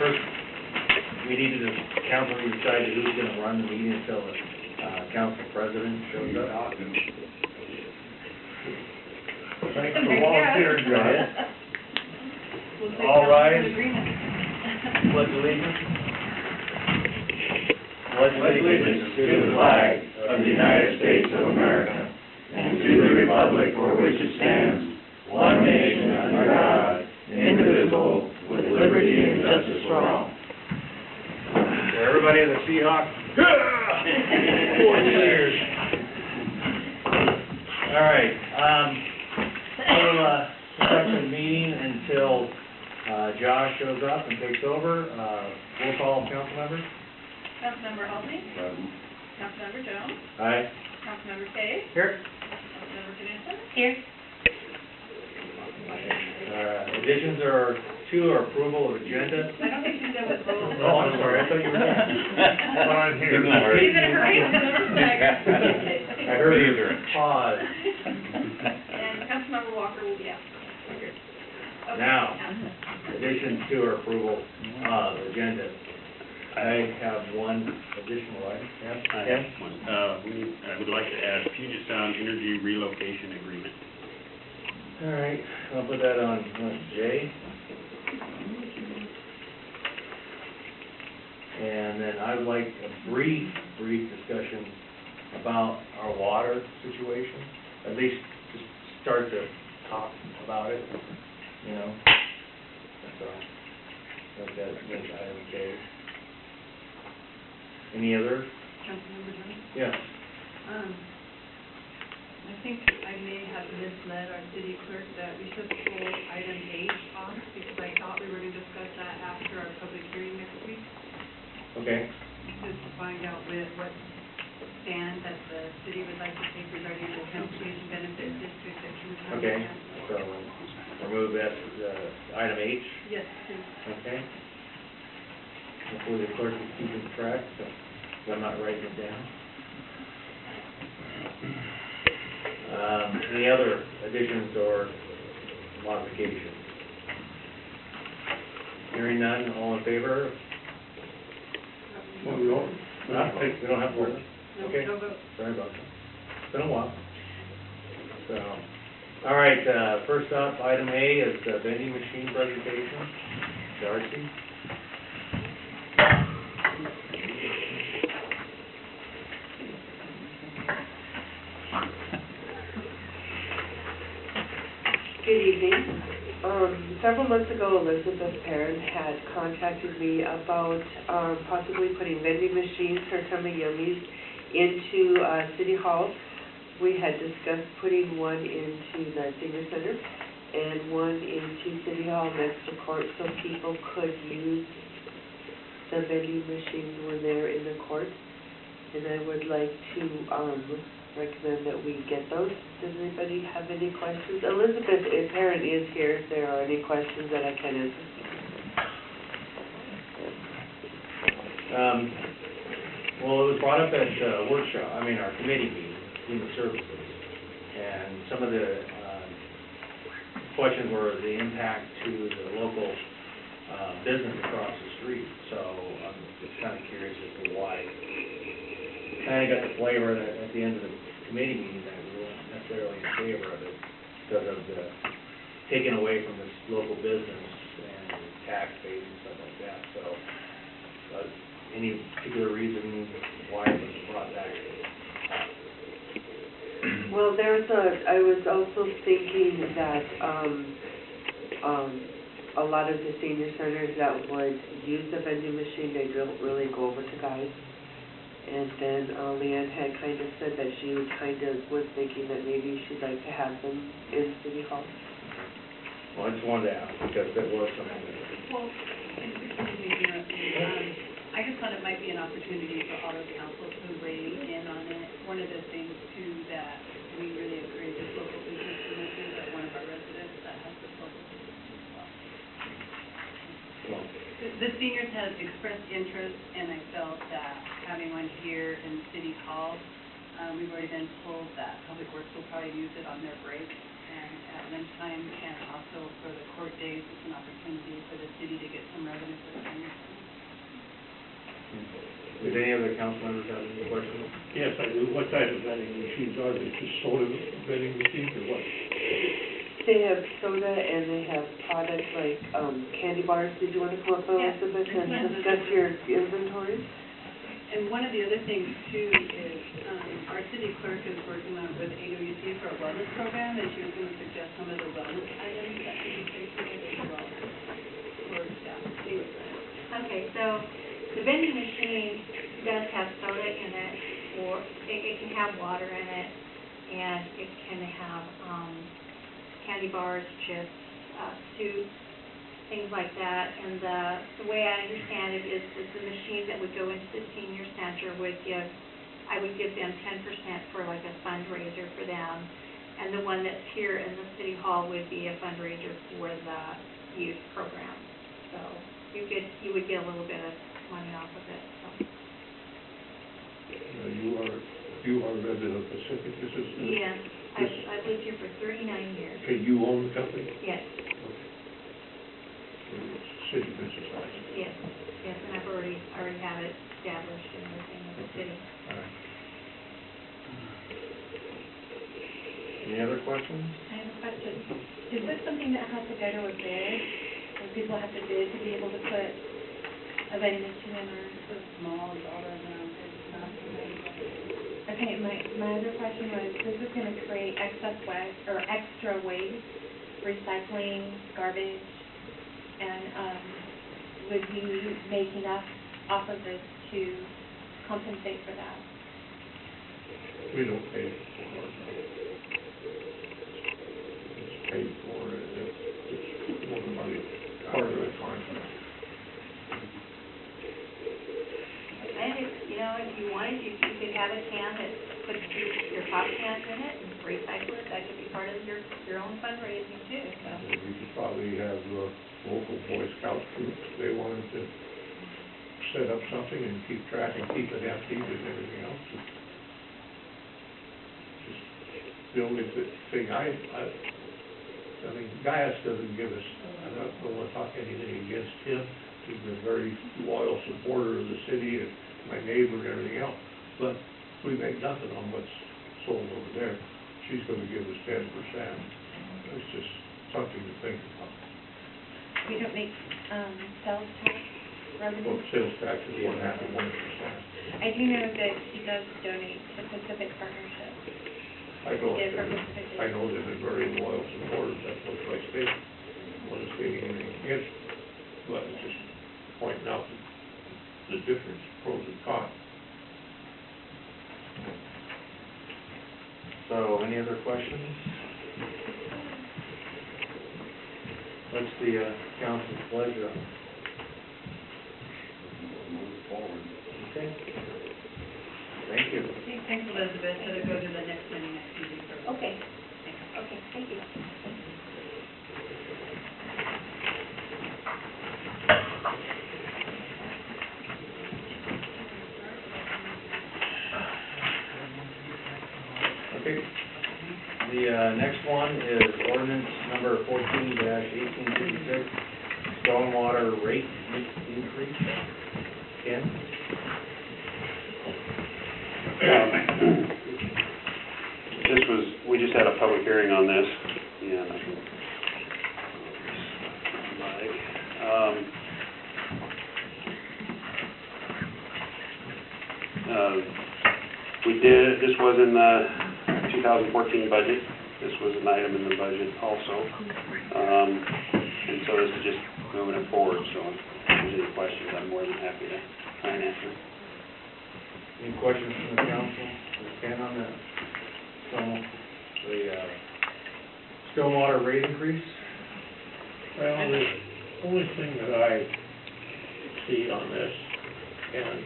first, we needed to, council decided who's gonna run the meeting until the, council president shows up. Thanks for volunteering, Go ahead. All rise. Pledge allegiance. Pledge allegiance to the flag of the United States of America and to the republic for which it stands, one nation under God, indivisible, with liberty and justice for all. So everybody in the Seahawks. 40 years. All right, we'll start the meeting until Josh shows up and takes over. Roll call, council members. Councilmember Halsey. Councilmember Jones. Aye. Councilmember Kay. Here. Councilmember Knudsen. Here. Additions are two are approval of agenda. I don't think she's done with both. Oh, I'm sorry, I thought you were done. Fine here. She's in a hurry. I heard you pause. And Councilmember Walker will be out. Okay. Now, additions to our approval of agenda. I have one additional item. I have one. I would like to add Puget Sound Energy Relocation Agreement. All right, I'll put that on J. And then I would like a brief discussion about our water situation. At least just start to talk about it, you know. That's all. That's item J. Any other? Councilmember Jones? Yes. I think I may have misled our city clerk that we should pull item H off because I thought we were going to discuss that after our public hearing next week. Okay. Just to find out what stand that the city would like to take regarding the transportation benefit district that you were talking Okay, about. so remove that, item H. Yes, please. Okay. Hopefully the clerk is keeping track, so I'm not writing it down. Any other additions or modifications? Hearing none, all in favor? Well, we don't. We don't have to vote. No, Okay. no vote. Sorry about that. It's been a while. So, all right, first up, item A is the vending machine presentation. Darcy? Good evening. Several months ago, Elizabeth Perrin had contacted me about possibly putting vending machines for some of Yummies into City Hall. We had discussed putting one into the Senior Center and one into City Hall next to court so people could use the vending machines when they're in the court. And I would like to recommend that we get those. Does anybody have any questions? Elizabeth Perrin is here if there are any questions that I can answer. Well, it was brought up at workshop, our committee meeting, human services, and some of the questions were the impact to the local business across the street. So I'm just kind of curious as to why. Kind of got the flavor that at the end of the committee meeting that we weren't necessarily in favor of it because of the taking away from this local business and tax base and stuff like that. So, any particular reason why it was brought back? Well, I was also thinking that a lot of the senior centers that would use the vending machine, they don't really go over to guys. And then Leanne had kind of said that she was thinking that maybe she'd like to have them in City Hall. Well, I just wanted to ask because there was something that... Well, I just thought it might be an opportunity for all of council to weigh in on it. One of the things, too, that we really encourage is local business businesses at one of our residents that has this local business as well. The seniors have expressed interest, and I felt that having one here in City Hall, we've already been told that Public Works will probably use it on their breaks and at lunchtime, and also for the court days, it's an opportunity for the city to get some revenue for the senior Did any other council members have any questions? Yes, I do. What type of vending machines are they? Just soda vending machines or what? They have soda and they have products like, candy bars. Did you want to come up, Yeah. Elizabeth, and discuss your inventory? And one of the other things too is, our city clerk is working on with AWC for a wellness program, and she was gonna suggest some of the wellness items that could be placed in it as well for staff. Okay, so the vending machine does have soda in it, or it can have water in it, and it can have, candy bars, chips, soup, things like that. And the way I understand it is that the machine that would go into the senior center I would give them 10% for like a fundraiser for them. And the one that's here in the city hall would be a fundraiser for the youth program. So you would get a little bit of money off of it, so. You are a resident of Pacific, this is? Yes, I've lived here for 39 years. Okay, you own the company? Yes, Okay. City business license? yes, and I've already have it established and everything in the city. All right. Any other questions? I have a question. Is this something that has to go to a bid, or people have to bid to be able to put a vending machine in our? So small is all around, it's not. Okay, my other question was, this is gonna create excess waste, or extra waste, recycling, garbage, and, would we make enough off of this to compensate for that? We don't pay for it. It's paid for, it's more money out of the contract. And if you wanted, you could have a can that puts your pop cans in it and recycle it, that could be part of your own fundraising too, so. And we could probably have local Boy Scout troops, they wanted to set up something and keep track and keep it empty and everything else. Just the only thing I mean, Gaius doesn't give us, I don't want to talk anything against him, he's a very loyal supporter of the city and my neighbor and everything else, but we make nothing on what's sold over there. She's gonna give us 10%. It's just something to think about. We don't make, sales tax revenue? Well, sales tax is 1.5%. I do know that she does donate to Pacific Partnership. I know, She did for Pacific. I know they've been very loyal supporters, that's what I say. I want to say anything against it, but it's just pointing out the difference, pros and cons. So, any other questions? What's the council's pleasure? Move forward. Okay. Thank you. Thanks, Elizabeth, so to go to the next meeting next meeting. Okay, okay, thank you. Okay. The next one is ordinance number 14-1856, stormwater rate increase. Ken? We just had a public hearing on this, and this was in the 2014 budget. This was an item in the budget also. And so this is just moving it forward, so if there's any questions, I'm more than happy to try and answer. Any questions from the council? Ken on that? The stormwater rate increase? Well, the only thing that I see on this, and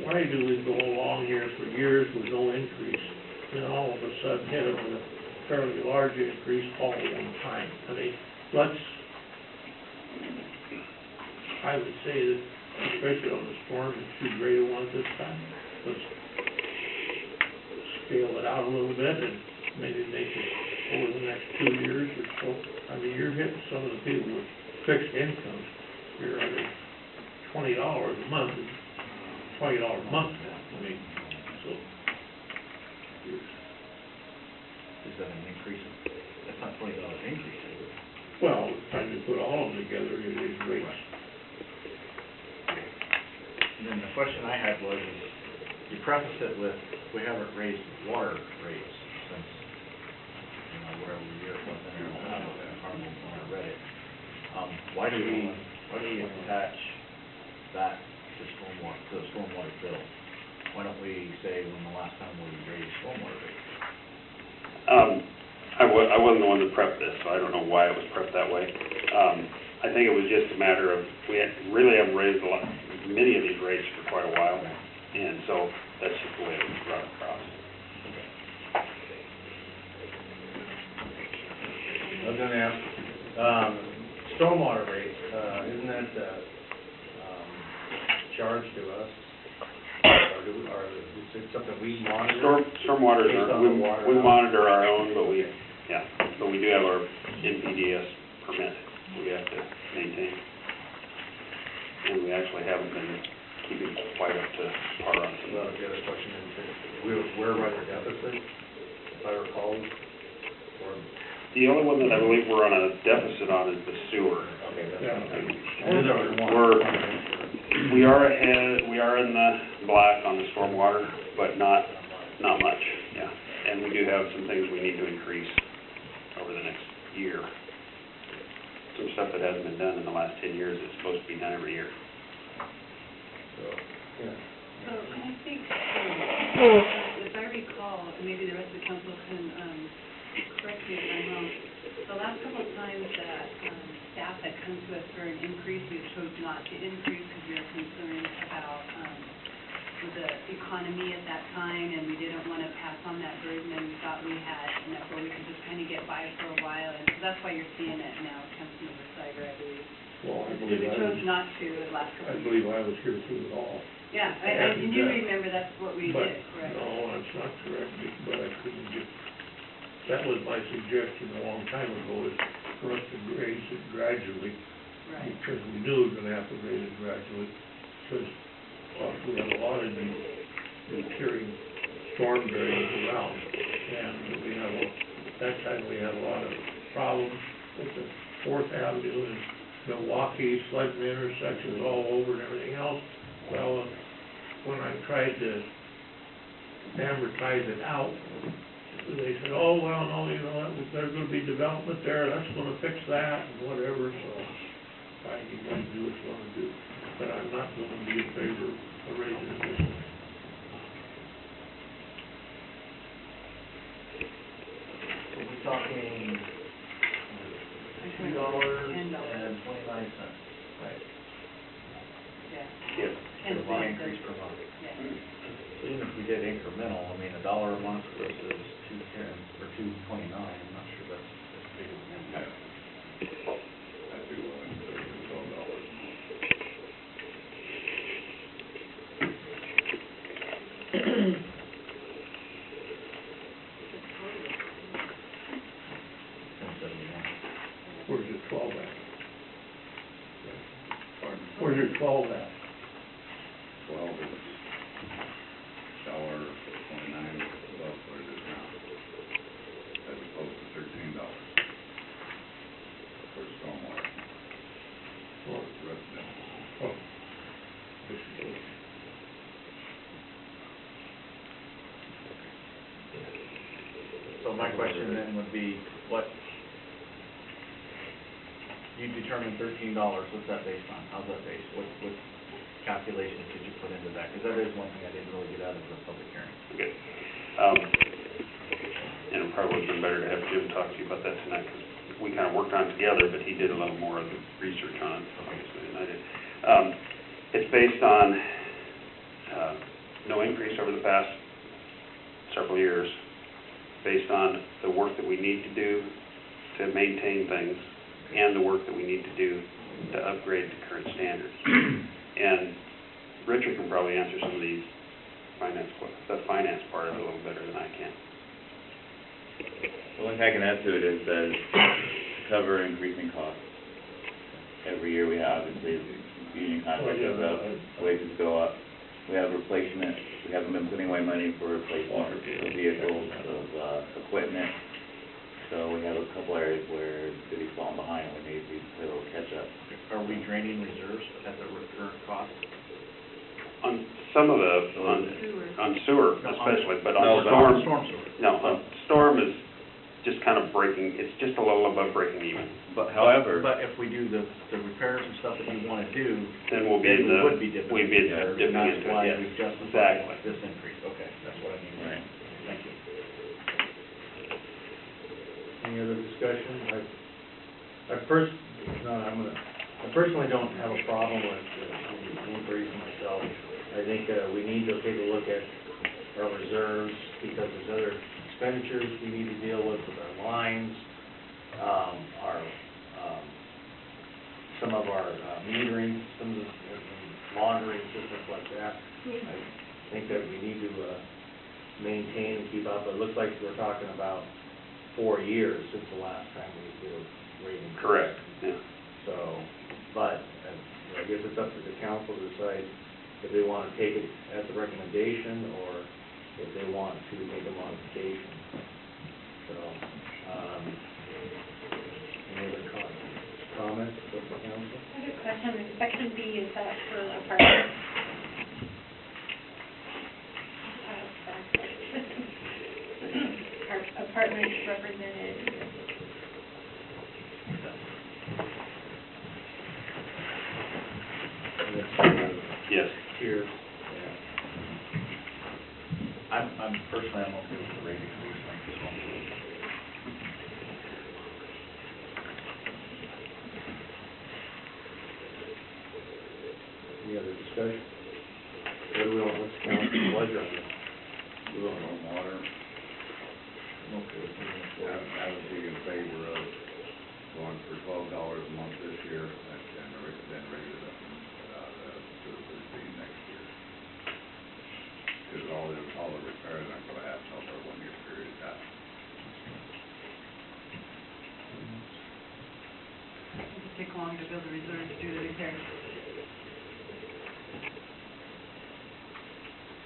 why do we go along here for years with no increase, and all of a sudden hit it with a fairly large increase all at one time? I mean, I would say that, especially on the storm, it's too great a one this time. Let's scale it out a little bit and maybe make it over the next 2 years or so. I mean, you're hitting some of the people with fixed incomes here. I mean, $20 a month, is $20 a month now, I mean, so. Is that an increase? That's not $20 increase, is it? Well, time to put all of them together, it is rates. And then the question I had was, is you preface it with, we haven't raised water rates since, you know, whatever year it was in there, I don't know when I read it. Why do we attach that to the stormwater bill? Why don't we say when the last time we raised stormwater rates? I wasn't the one that prepped this, so I don't know why it was prepped that way. I think it was just a matter of, really haven't raised many of these rates for quite a while, and so that's just the way it was brought across. I was gonna ask, stormwater rates, isn't that, charged to us? Or is it something we monitor? Stormwater, Based on the water we level? monitor our own, but we do have our NPDS permit we have to maintain. And we actually haven't been keeping quite up to par on some of Well, the other question is, we're right at deficit, if I recall, or, The only one that I believe we're on a deficit on is the sewer. okay, that's. Yeah. Those are the ones. We are ahead, we are in the black on the stormwater, but not much, yeah. And we do have some things we need to increase over the next year. Some stuff that hasn't been done in the last 10 years, it's supposed to be done every year. So, yeah. So I think, if I recall, and maybe the rest of the council can correct me if I'm wrong, the last couple of times that staff had come to us for an increase, we chose not to increase because we were concerned about the economy at that time, and we didn't want to pass on that burden, and we thought we had enough where we could just kind of get by for a while, and so that's why you're seeing it now, Councilmember Cyber, I believe. Well, I So believe we I chose was, not to the last couple I of years. believe I was here through it all. Yeah, and you remember that's what we But, did, correct? no, that's not correct, but I couldn't get, that was my suggestion a long time ago, is for us to raise it gradually, Right. because we knew we were gonna have to raise it gradually, because we have a lot of these carrying storm drains around, and we have that time we had a lot of problems with the 4th Avenue and Milwaukee, Slugman intersections all over and everything else. Well, when I tried to amortize it out, they said, oh, well, no, you know, there's gonna be development there, that's gonna fix that, and whatever, so fine, you guys do what you wanna do, but I'm not gonna be in favor of raising it this way. So we're talking $2.29, right? Yeah. Yes. And For one increase per month. Yeah. So even if we did incremental, I mean, $1 a month versus $2.10 or $2.29, I'm not sure that's big of an impact. I'd be willing to pay $12. Where's your 12 at? Where's your 12 at? 12 is $1.29 above what it is now, as opposed to $13 for stormwater, Oh, residential. oh. This is okay. So my question then would be, what, you determined $13, what's that based on? How's that based? What calculations did you put into that? Because that is one thing I didn't really get out of the public hearing. Okay. And it probably would've been better to have Jim talk to you about that tonight, because we kind of worked on it together, but he did a little more of the research on it, obviously, than I did. It's based on, no increase over the past several years, based on the work that we need to do to maintain things, and the work that we need to do to upgrade to current standards. And Richard can probably answer some of these the finance part of it a little better than I can. The only thing I can add to it is that to cover increasing costs. Every year we have, obviously, union contract goes up, wages go up. We have replacement, we haven't been putting away money for replacement of vehicles, of equipment. So we have a couple areas where the city's falling behind, and we need to play a little catch up. Are we draining reserves at the current cost? On some of the, on sewer especially, but on storm, Storm sewer. no, on storm is just kind of breaking, it's just a little above breaking even. But however, But if we do the repairs and stuff that we want to do, Then we'll be in then we the, would be dipping we'd be into reserves, dipping and that's into why it, yes. we've justified Exactly. this increase. Okay, that's what I mean. Right. Thank you. Any other discussion? I personally don't have a problem with the increase myself. I think we need to take a look at our reserves, because there's other expenditures we need to deal with our lines, some of our metering, some of the monitoring systems like that. I think that we need to maintain and keep up. It looks like we're talking about 4 years since the last time we did a rate increase. Correct, yeah. So, but I guess it's up to the council to decide if they want to take it as a recommendation or if they want to make a modification. So, any other comments from the council? I have a question, section B, is that for apartments? Are apartments represented? Yes. Here. I'm personally, I'm okay with the rate increase like this one. Any other discussion? What do we want, what's the council's pleasure on this? We want no water. I'm okay with moving I forward. I would be in favor of going for $12 a month this year, and then raise it up to $13 next year. Because all the repairs aren't gonna happen over a 1 year period of time. Does it take long to build a reserve to do the repairs?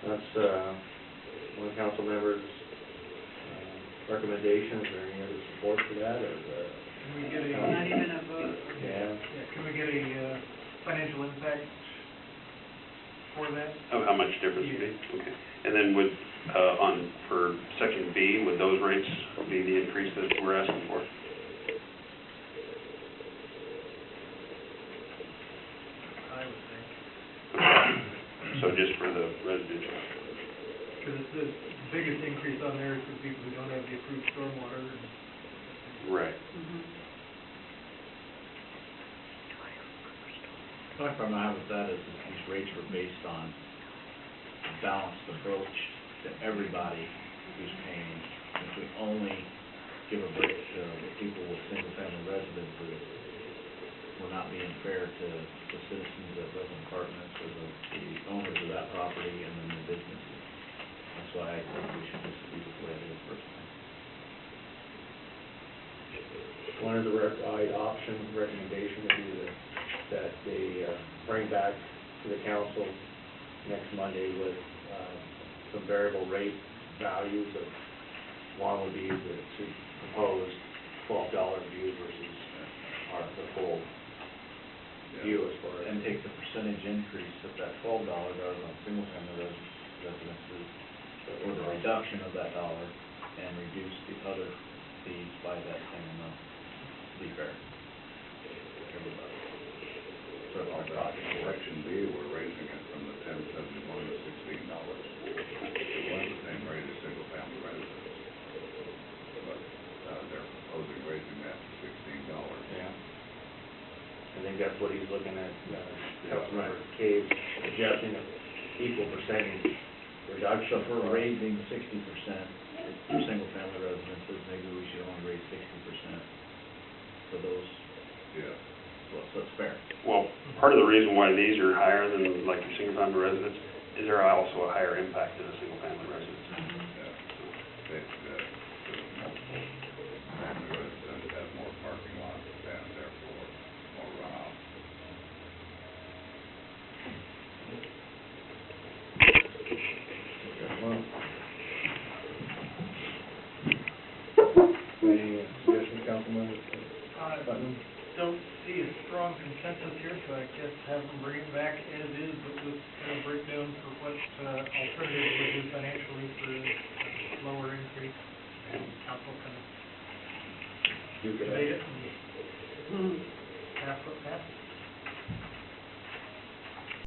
That's, one council member's recommendation. Is there any other support for that, or? Can we get Not even a vote. Yeah. can we get a financial impact for that? Of how much difference would be? Okay. And then would, for section B, would those rates be the increase that we're asking for? I would think. So just for the residential? Because the biggest increase on there is for people who don't have the approved stormwater. Right. The only problem I have with that is that these rates were based on a balanced approach to everybody who's paying. If we only give a break to the people with single-family residences, we're not being fair to the citizens that live in apartments or the owners of that property and then the businesses. That's why I think we should just leave it the way it is personally. One of the recommendation would be that they bring back to the council next Monday with some variable rate values of, one would be the proposed $12 view versus the full view as far as. And take the percentage increase of that $12 out on single-family residences, or the reduction of that dollar, and reduce the other fees by that same amount, to be fair. Everybody. For our project. Section B, we're raising it from the $10.71 to $16. It was the same rate as single-family residents. But they're proposing raising that to $16. Yeah. I think that's what he's looking at, Councilmember Cave suggesting an equal percentage reduction. So if we're raising 60% for single-family residences, maybe we should only raise 60% for those, Yeah. so it's fair. Well, part of the reason why these are higher than like your single-family residence is there also a higher impact than a single-family residence. Yeah. Multiple family residents have more parking lots and therefore more runoff. strong consensus here, so I guess have them bring it back as is, but with kind of breakdown for what, alternatives would do financially for a lower increase. And council can debate it